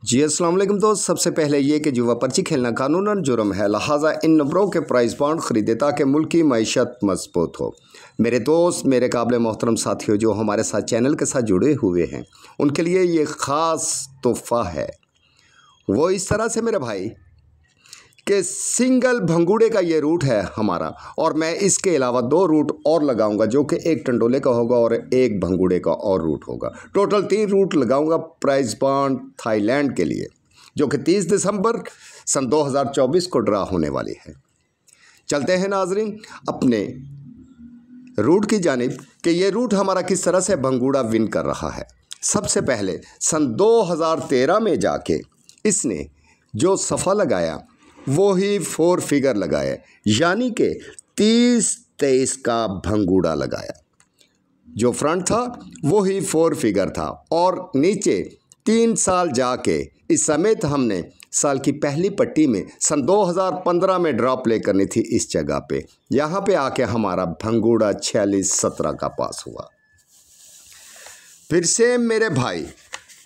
जी अस्सलाम वालेकुम दोस्त। सबसे पहले ये कि जुआ पर्ची खेलना कानूनन जुर्म है, लिहाजा इन नंबरों के प्राइस बॉन्ड ख़रीदे ताकि मुल्क की मईशत मजबूत हो। मेरे दोस्त, मेरे काबिल मोहतरम साथियों जो हमारे साथ चैनल के साथ जुड़े हुए हैं, उनके लिए ये ख़ास तोहफ़ा है। वो इस तरह से मेरे भाई कि सिंगल भंगूड़े का ये रूट है हमारा, और मैं इसके अलावा 2 रूट और लगाऊंगा जो कि एक टंडोले का होगा और एक भंगूड़े का और रूट होगा। टोटल 3 रूट लगाऊंगा प्राइस बॉन्ड थाईलैंड के लिए, जो कि 30 दिसंबर सन 2024 को ड्रा होने वाली है। चलते हैं नाजरीन अपने रूट की जानिब कि ये रूट हमारा किस तरह से भंगूड़ा विन कर रहा है। सबसे पहले सन 2013 में जाके इसने जो सफ़ा लगाया वो ही 4 फिगर लगाया, यानी कि 30-23 का भंगूड़ा लगाया। जो फ्रंट था वो ही 4 फिगर था, और नीचे 3 साल जाके इस समेत हमने साल की पहली पट्टी में सन 2015 में ड्रॉ प्ले करनी थी इस जगह पे। यहाँ पे आके हमारा भंगूड़ा 46-17 का पास हुआ। फिर से मेरे भाई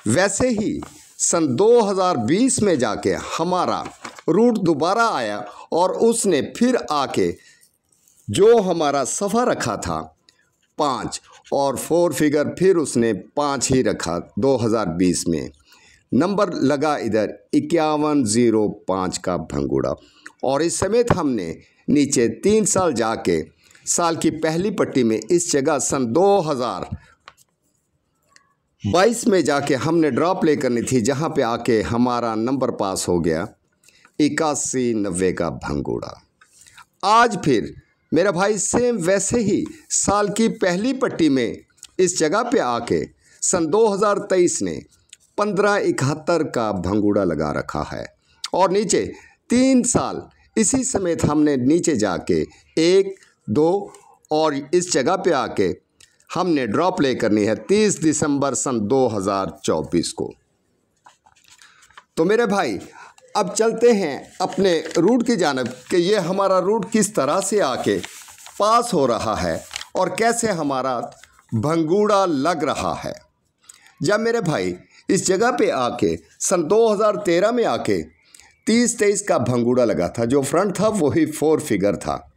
वैसे ही सन 2020 में जाके हमारा रूट दोबारा आया, और उसने फिर आके जो हमारा सफ़ा रखा था 5 और 4 फिगर फिर उसने 5 ही रखा। 2020 में नंबर लगा इधर 5105 का भंगूड़ा, और इस समेत हमने नीचे 3 साल जाके साल की पहली पट्टी में इस जगह सन 2022 में जाके हमने ड्रॉ प्ले करनी थी, जहाँ पे आके हमारा नंबर पास हो गया 8190 का भंगूड़ा। आज फिर मेरा भाई सेम वैसे ही साल की पहली पट्टी में इस जगह पे आके सन 2023 ने 1571 का भंगूड़ा लगा रखा है, और नीचे 3 साल इसी समेत हमने नीचे जाके 1, 2 और इस जगह पे आके हमने ड्रॉ प्ले करनी है 30 दिसंबर सन 2024 को। तो मेरे भाई अब चलते हैं अपने रूट की जानिब कि ये हमारा रूट किस तरह से आके पास हो रहा है और कैसे हमारा भंगूड़ा लग रहा है। जब मेरे भाई इस जगह पे आके सन 2013 में आके 30-23 का भंगूड़ा लगा था, जो फ्रंट था वही 4 फिगर था,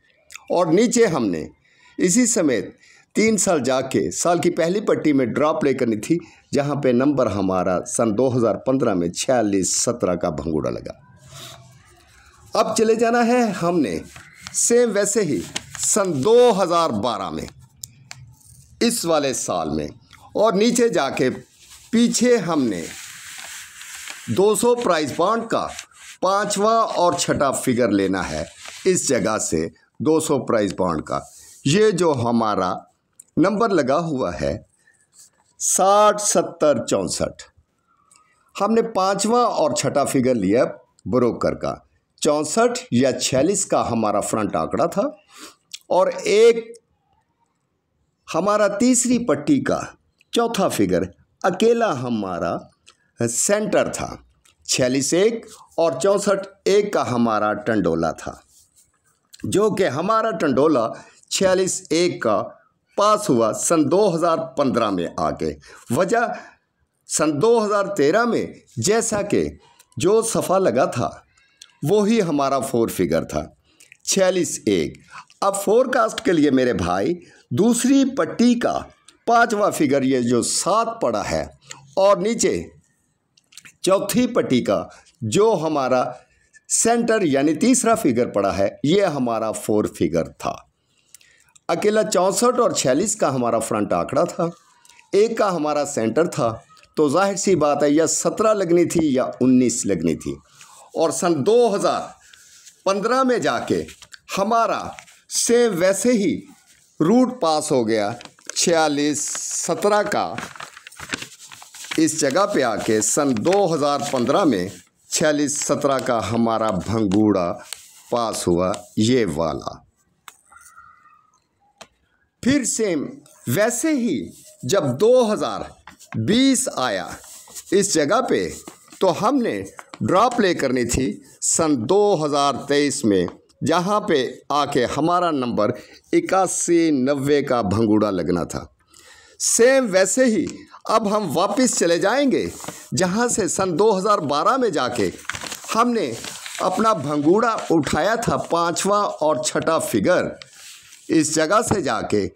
और नीचे हमने इसी समेत 3 साल जाके साल की पहली पट्टी में ड्रॉ प्ले करनी थी, जहाँ पे नंबर हमारा सन 2015 में 46-17 का भंगूड़ा लगा। अब चले जाना है हमने सेम वैसे ही सन 2012 में इस वाले साल में, और नीचे जाके पीछे हमने 200 प्राइस बॉन्ड का 5वां और 6ठा फिगर लेना है इस जगह से 200 प्राइस बॉन्ड का। ये जो हमारा नंबर लगा हुआ है 60, 70, 64, हमने 5वां और 6ठा फिगर लिया ब्रोकर का। 64 या 46 का हमारा फ्रंट आंकड़ा था, और एक हमारा तीसरी पट्टी का 4था फिगर अकेला हमारा सेंटर था। 46-1 और 64-1 का हमारा टंडोला था, जो कि हमारा टंडोला 46-1 का पास हुआ सन 2015 में आके। वजह सन 2013 में जैसा कि जो सफ़ा लगा था वो ही हमारा 4 फिगर था 46-1। अब फोरकास्ट के लिए मेरे भाई दूसरी पट्टी का 5वां फिगर ये जो 7 पड़ा है, और नीचे चौथी पट्टी का जो हमारा सेंटर यानी तीसरा फिगर पड़ा है, ये हमारा 4 फिगर था। अकेला 64 और 46 का हमारा फ्रंट आंकड़ा था, 1 का हमारा सेंटर था, तो जाहिर सी बात है या 17 लगनी थी या 19 लगनी थी। और सन 2015 में जाके हमारा सेम वैसे ही रूट पास हो गया 46-17 का। इस जगह पे आके सन 2015 में 46-17 का हमारा भंगूड़ा पास हुआ, ये वाला। फिर सेम वैसे ही जब 2020 आया इस जगह पे, तो हमने ड्रॉ प्ले करनी थी सन 2023 में, जहाँ पे आके हमारा नंबर 8190 का भंगूड़ा लगना था। सेम वैसे ही अब हम वापस चले जाएंगे जहां से सन 2012 में जाके हमने अपना भंगूड़ा उठाया था, पांचवा और छठा फिगर। इस जगह से जाके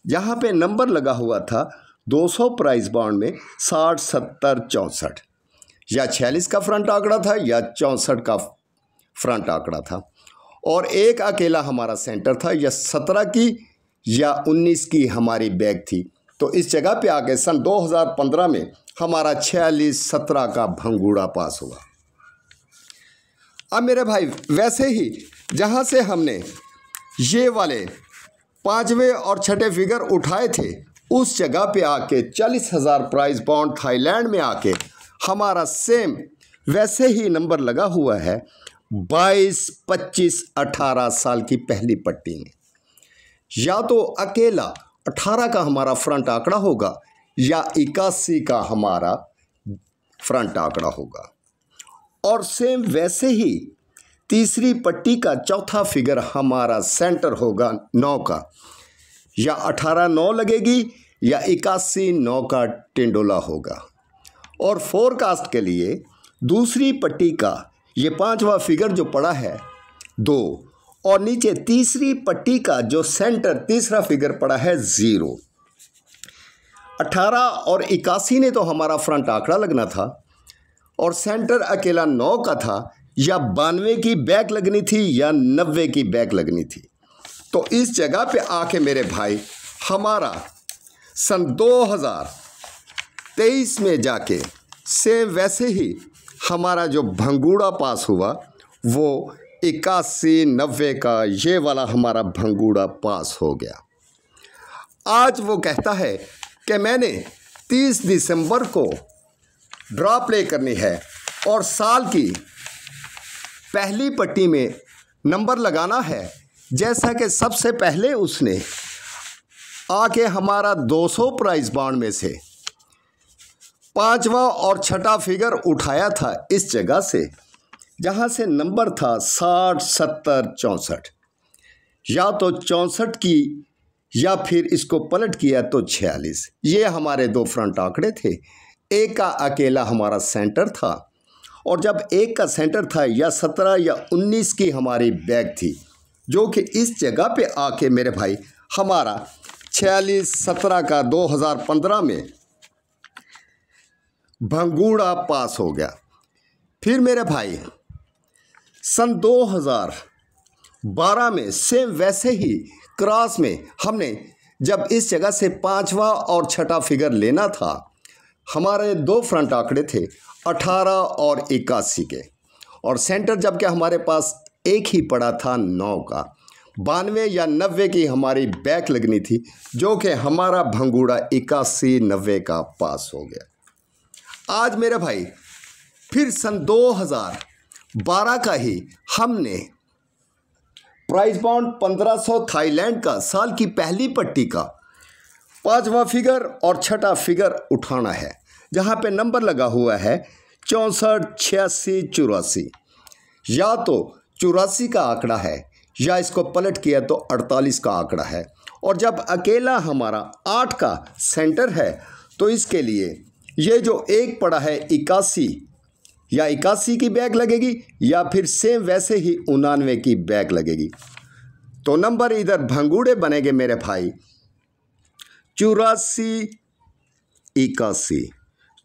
जहाँ पे नंबर लगा हुआ था 200 प्राइस बॉन्ड में 60, 70, 64 या 46 का फ्रंट आंकड़ा था या 64 का फ्रंट आंकड़ा था, और एक अकेला हमारा सेंटर था या 17 की या 19 की हमारी बैग थी। तो इस जगह पे आके सन 2015 में हमारा 46, 17 का भंगूड़ा पास हुआ। अब मेरे भाई वैसे ही जहाँ से हमने ये वाले पांचवें और छठे फिगर उठाए थे उस जगह पे आके 40,000 प्राइस बॉन्ड थाईलैंड में आके हमारा सेम वैसे ही नंबर लगा हुआ है 22, 25, 18 साल की पहली पट्टी में। या तो अकेला 18 का हमारा फ्रंट आंकड़ा होगा या 81 का हमारा फ्रंट आंकड़ा होगा। और सेम वैसे ही तीसरी पट्टी का चौथा फिगर हमारा सेंटर होगा 9 का, या 18, 9 लगेगी या 81, 9 का टेंडोला होगा। और फोरकास्ट के लिए दूसरी पट्टी का ये पांचवा फिगर जो पड़ा है 2, और नीचे तीसरी पट्टी का जो सेंटर तीसरा फिगर पड़ा है 0। 18 और 81 ने तो हमारा फ्रंट आंकड़ा लगना था, और सेंटर अकेला 9 का था, या 92 की बैक लगनी थी या 90 की बैक लगनी थी। तो इस जगह पे आके मेरे भाई हमारा सन 2023 में जाके सेम वैसे ही हमारा जो भंगूड़ा पास हुआ वो 81, 90 का ये वाला हमारा भंगूड़ा पास हो गया। आज वो कहता है कि मैंने 30 दिसंबर को ड्रॉ प्ले करनी है और साल की पहली पट्टी में नंबर लगाना है। जैसा कि सबसे पहले उसने आके हमारा 200 प्राइस बॉन्ड में से पांचवा और छठा फिगर उठाया था इस जगह से जहां से नंबर था 60, 70, 64, या तो 64 की या फिर इसको पलट किया तो 46। ये हमारे दो फ्रंट आंकड़े थे। एक का अकेला हमारा सेंटर था, और जब एक का सेंटर था या 17 या 19 की हमारी बैग थी, जो कि इस जगह पे आके मेरे भाई हमारा 46, 17 का 2015 में भंगूड़ा पास हो गया। फिर मेरे भाई सन 2012 में सेम वैसे ही क्रॉस में हमने जब इस जगह से पांचवा और छठा फिगर लेना था, हमारे दो फ्रंट आंकड़े थे 18 और 81 के, और सेंटर जबकि हमारे पास एक ही पड़ा था 9 का। 92 या 90 की हमारी बैक लगनी थी, जो कि हमारा भंगूड़ा 81, 90 का पास हो गया। आज मेरे भाई फिर सन 2012 का ही हमने प्राइस बॉन्ड 1500 थाईलैंड का साल की पहली पट्टी का पांचवा फिगर और छठा फिगर उठाना है, जहां पे नंबर लगा हुआ है 64, 86, 84। या तो 84 का आंकड़ा है या इसको पलट किया तो 48 का आंकड़ा है। और जब अकेला हमारा 8 का सेंटर है तो इसके लिए ये जो एक पड़ा है 81 या 81 की बैग लगेगी, या फिर सेम वैसे ही 89 की बैग लगेगी। तो नंबर इधर भंगूड़े बनेंगे मेरे भाई 84, 81,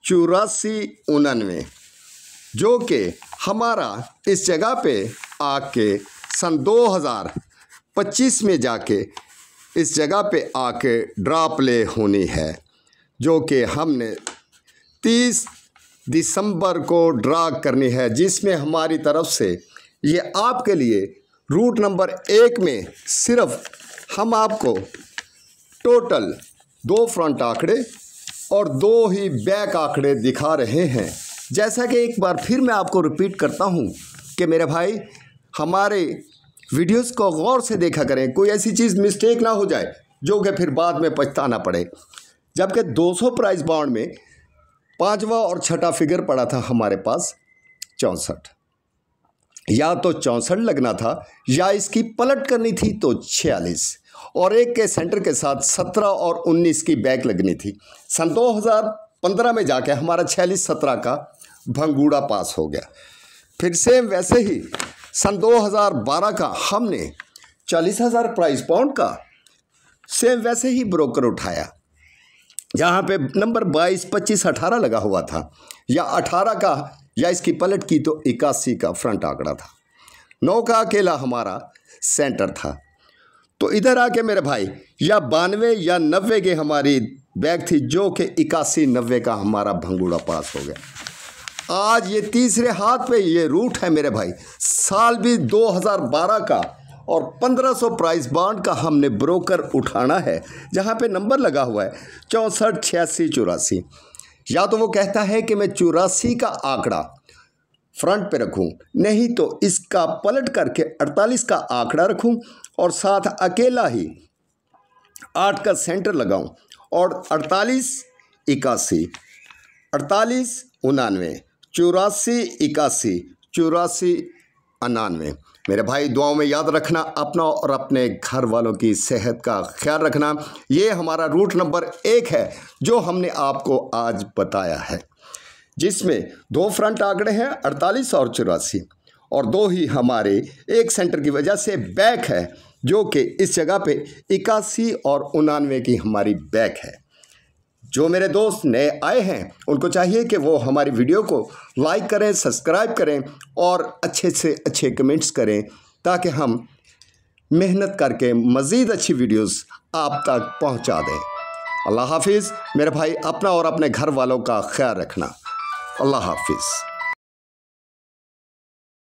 84, 89, जो कि हमारा इस जगह पे आके सन 2025 में जाके इस जगह पे आके ड्रॉ प्ले होनी है, जो कि हमने 30 दिसंबर को ड्रा करनी है, जिसमें हमारी तरफ से ये आपके लिए रूट नंबर 1 में सिर्फ हम आपको टोटल 2 फ्रंट आंकड़े और 2 ही बैक आंकड़े दिखा रहे हैं। जैसा कि एक बार फिर मैं आपको रिपीट करता हूँ कि मेरे भाई हमारे वीडियोस को गौर से देखा करें, कोई ऐसी चीज़ मिस्टेक ना हो जाए जो कि फिर बाद में पछताना पड़े। जबकि 200 प्राइस बॉन्ड में पांचवा और छठा फिगर पड़ा था हमारे पास 64, या तो 64 लगना था या इसकी पलट करनी थी तो 46, और एक के सेंटर के साथ 17 और 19 की बैक लगनी थी। सन 2015 में जाके हमारा 46-17 का भंगूड़ा पास हो गया। फिर सेम वैसे ही सन 2012 का हमने 40,000 प्राइस पाउंड का सेम वैसे ही ब्रोकर उठाया, जहाँ पे नंबर 22, 25, 18 लगा हुआ था, या 18 का, या इसकी पलट की तो 81 का फ्रंट आंकड़ा था। 9 का अकेला हमारा सेंटर था। तो इधर आके मेरे भाई या 92 या 90 की हमारी बैग थी, जो कि 81-90 का हमारा भंगूड़ा पास हो गया। आज ये तीसरे हाथ पे ये रूट है मेरे भाई। साल भी 2012 का और 1500 प्राइस बॉन्ड का हमने ब्रोकर उठाना है, जहाँ पे नंबर लगा हुआ है 64, 86, 84। या तो वो कहता है कि मैं 84 का आंकड़ा फ्रंट पे रखूं, नहीं तो इसका पलट करके 48 का आंकड़ा रखूं और साथ अकेला ही 8 का सेंटर लगाऊं और 48, 81, 48, 99, 84, 81, 84, 99। मेरे भाई दुआओं में याद रखना, अपना और अपने घर वालों की सेहत का ख्याल रखना। ये हमारा रूट नंबर 1 है जो हमने आपको आज बताया है, जिसमें 2 फ्रंट आंकड़े हैं 48 और 84, और 2 ही हमारे एक सेंटर की वजह से बैक है, जो कि इस जगह पे 81 और 99 की हमारी बैक है। जो मेरे दोस्त नए आए हैं उनको चाहिए कि वो हमारी वीडियो को लाइक करें, सब्सक्राइब करें और अच्छे से अच्छे कमेंट्स करें, ताकि हम मेहनत करके मज़ीद अच्छी वीडियोस आप तक पहुंचा दें। अल्लाह हाफिज़ मेरे भाई, अपना और अपने घर वालों का ख्याल रखना। अल्लाह हाफिज़।